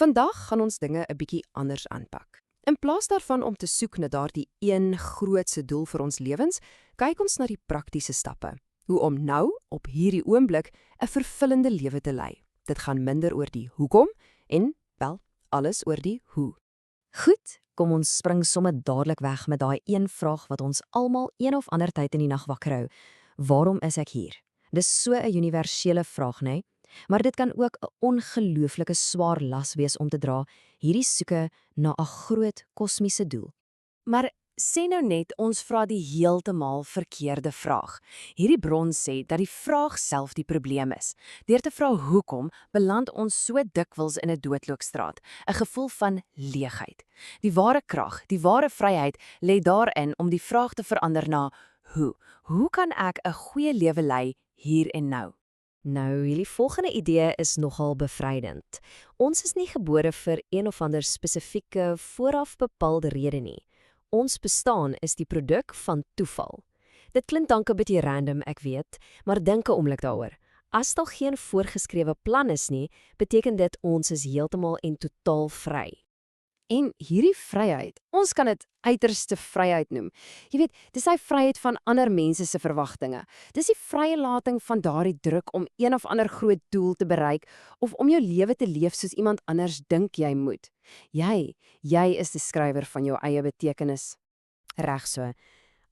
Vandag gaan ons dinge 'n bietjie anders aanpak. In plaas daarvan om te soek na daardie een grootse doel vir ons lewens, kyk ons na die praktiese stappe. Hoe om nou, op hierdie oomblik, 'n vervullende lewe te lei. Dit gaan minder oor die hoekom en, wel, alles oor die hoe. Goed, kom ons spring sommer dadelik weg met daai een vraag wat ons almal een of ander tyd in die nag wakker hou. Waarom is ek hier? Dis so 'n universele vraag, né? Maar dit kan ook 'n ongelooflike swaar las wees om te dra, hierdie soeke na 'n groot kosmiese doel. Maar sê nou net ons vra die heeltemal verkeerde vraag. Hierdie bron sê dat die vraag self die probleem is. Deur te vra hoekom, beland ons so dikwels in 'n doodloopstraat, 'n gevoel van leegheid. Die ware krag, die ware vryheid lê daarin om die vraag te verander na hoe. Hoe kan ek 'n goeie lewe lei hier en nou? Nou, hierdie volgende idee is nogal bevrydend. Ons is nie gebore vir een of ander spesifieke, vooraf bepaalde rede nie. Ons bestaan is die produk van toeval. Dit klink dalk 'n bietjie random, ek weet, maar dink 'n oomblik daaroor. As daar geen voorgeskrewe plan is nie, beteken dit ons is heeltemal en totaal vry. En hierdie vryheid, ons kan dit uiterste vryheid noem. Jy weet, dis hy vryheid van ander mense se verwagtinge. Dis die vrye lating van daardie druk om een of ander groot doel te bereik of om jou lewe te leef soos iemand anders dink jy moet. Jy is die skrywer van jou eie betekenis. Reg so.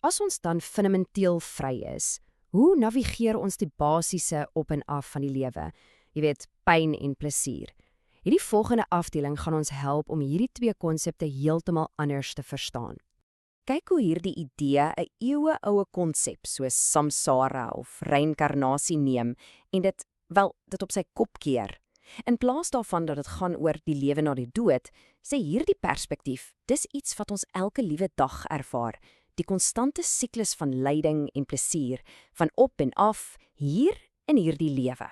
As ons dan fundamenteel vry is, hoe navigeer ons die basiese op en af van die lewe? Jy weet, pyn en plesier. Hierdie volgende afdeling gaan ons help om hierdie twee konsepte heeltemal anders te verstaan. Kyk hoe hierdie idee 'n eeue-oue konsep soos samsara of reïnkarnasie neem en dit op sy kop keer. In plaas daarvan dat dit gaan oor die lewe na die dood, sê hierdie perspektief, dis iets wat ons elke liewe dag ervaar, die konstante siklus van lyding en plesier, van op en af, hier in hierdie lewe.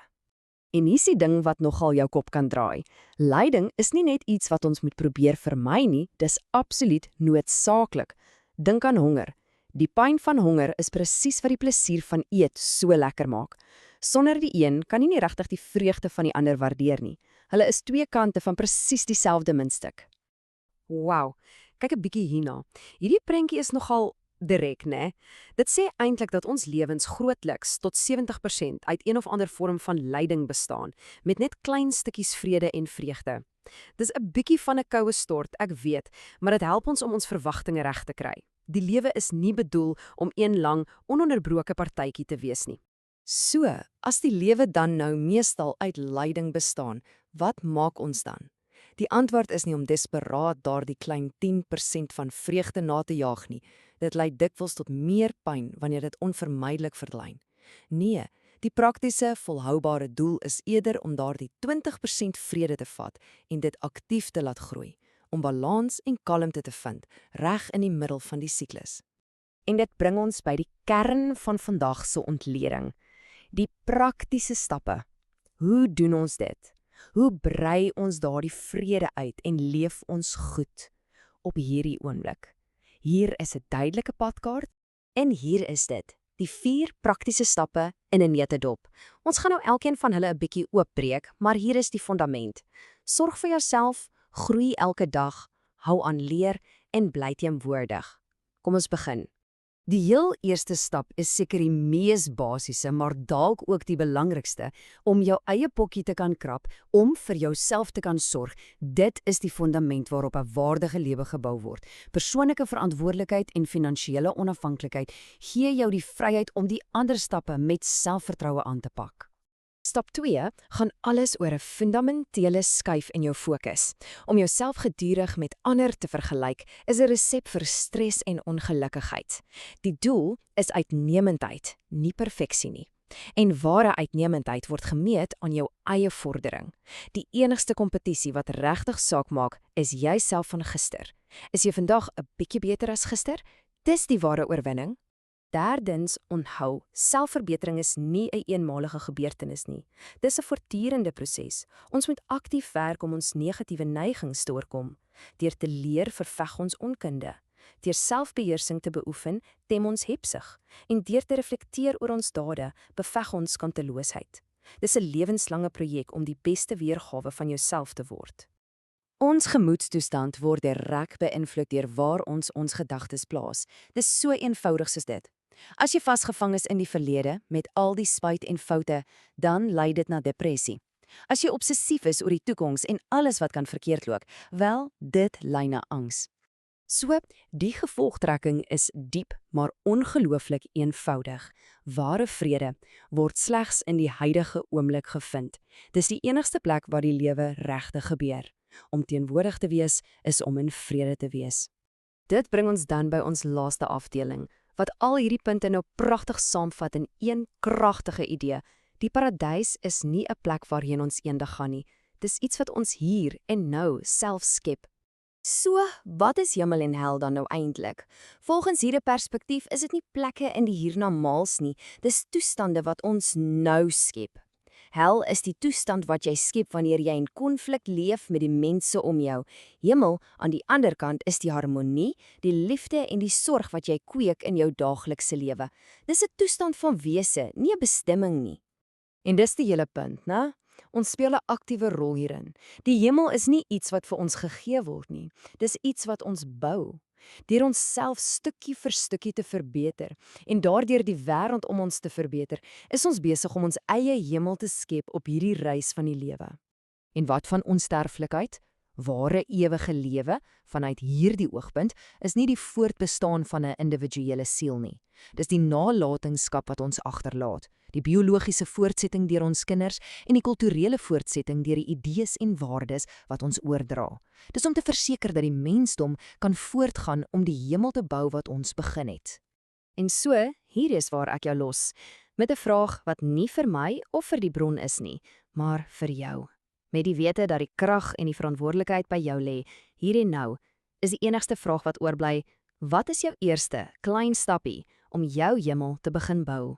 En hier's die ding wat nogal jou kop kan draai. Lyding is nie net iets wat ons moet probeer vermy nie, dis absoluut noodsaaklik. Dink aan honger. Die pyn van honger is presies wat die plesier van eet so lekker maak. Sonder die een kan jy nie regtig die vreugde van die ander waardeer nie. Hulle is twee kante van presies dieselfde muntstuk. Wow, kyk 'n bietjie hierna. Hierdie prentjie is nogal direk, né? Dit sê eintlik dat ons lewens grootliks tot 70% uit een of ander vorm van lyding bestaan, met net klein stukkies vrede en vreugde. Dis 'n bietjie van 'n koue stort, ek weet, maar dit help ons om ons verwagtinge reg te kry. Die lewe is nie bedoel om een lang, ononderbroke partytjie te wees nie. So, as die lewe dan nou meestal uit lyding bestaan, wat maak ons dan? Die antwoord is nie om desperaat daardie klein 10% van vreugde na te jaag nie. Dit lei dikwels tot meer pyn wanneer dit onvermydelik verdwyn. Nee, die praktiese, volhoubare doel is eerder om daardie 20% vrede te vat en dit aktief te laat groei, om balans en kalmte te vind, reg in die middel van die siklus. En dit bring ons by die kern van vandag se ontleding. Die praktiese stappe. Hoe doen ons dit? Hoe brei ons daardie vrede uit en leef ons goed op hierdie oomblik? Hier is 'n duidelike padkaart en hier is dit, die 4 praktiese stappe in 'n neutedop. Ons gaan nou elkeen van hulle 'n bietjie oopbreek, maar hier is die fondament. Sorg vir jouself, groei elke dag, hou aan leer en bly teenwoordig. Kom ons begin. Die heel eerste stap is seker die mees basiese, maar dalk ook die belangrikste, om jou eie pokkie te kan krap, om vir jouself te kan sorg. Dit is die fondament waarop 'n waardige lewe gebou word. Persoonlike verantwoordelikheid en finansiële onafhanklikheid gee jou die vryheid om die ander stappe met selfvertroue aan te pak. Stap 2 gaan alles oor 'n fundamentele skuif in jou fokus. Om jouself gedurig met ander te vergelyk is 'n resep vir stres en ongelukkigheid. Die doel is uitnemendheid, nie perfeksie nie. En ware uitnemendheid word gemeet aan jou eie vordering. Die enigste kompetisie wat regtig saak maak, is jouself van gister. Is jy vandag 'n bietjie beter as gister? Dis die ware oorwinning. Derdens, onthou, selfverbetering is nie 'n eenmalige gebeurtenis nie. Dis 'n voortdurende proses. Ons moet aktief werk om ons negatiewe neigings te oorkom. Deur te leer verveg ons onkunde. Deur selfbeheersing te beoefen, tem ons hebsug. En deur te reflekteer oor ons dade, beveg ons kanteloosheid. Dis 'n lewenslange projek om die beste weergawe van jouself te word. Ons gemoedstoestand word direk beïnvloed deur waar ons gedagtes plaas. Dis so eenvoudig soos dit. As jy vasgevang is in die verlede met al die spyt en foute, dan lei dit na depressie. As jy obsessief is oor die toekoms en alles wat kan verkeerd loop, wel, dit lei na angs. So, die gevolgtrekking is diep, maar ongelooflik eenvoudig. Ware vrede word slegs in die huidige oomblik gevind. Dis die enigste plek waar die lewe regtig gebeur. Om teenwoordig te wees, is om in vrede te wees. Dit bring ons dan by ons laaste afdeling, wat al hierdie punte nou pragtig saamvat in een kragtige idee. Die paradys is nie 'n plek waarheen ons eendag gaan nie. Dis iets wat ons hier en nou self skep. So, wat is hemel en hel dan nou eintlik? Volgens hierdie perspektief is dit nie plekke in die hiernamaals nie, dis toestande wat ons nou skep. Hel is die toestand wat jy skep wanneer jy in konflik leef met die mense om jou. Hemel, aan die ander kant, is die harmonie, die liefde en die sorg wat jy kweek in jou daaglikse lewe. Dis 'n toestand van wese, nie 'n bestemming nie. En dis die hele punt, né? Ons speel 'n aktiewe rol hierin. Die hemel is nie iets wat vir ons gegee word nie. Dis iets wat ons bou. Deur onsself stukkie vir stukkie te verbeter en daardeur die wêreld om ons te verbeter, is ons besig om ons eie hemel te skep op hierdie reis van die lewe. En wat van onsterflikheid? Ware ewige lewe, vanuit hierdie oogpunt, is nie die voortbestaan van 'n individuele siel nie. Dis die nalatenskap wat ons agterlaat, die biologiese voortsetting deur ons kinders en die kulturele voortsetting deur die idees en waardes wat ons oordra. Dis om te verseker dat die mensdom kan voortgaan om die hemel te bou wat ons begin het. En so, hier is waar ek jou los, met 'n vraag wat nie vir my of vir die bron is nie, maar vir jou. Met die wete dat die krag en die verantwoordelikheid by jou lê, hier en nou, is die enigste vraag wat oorbly: wat is jou eerste klein stappie om jou hemel te begin bou?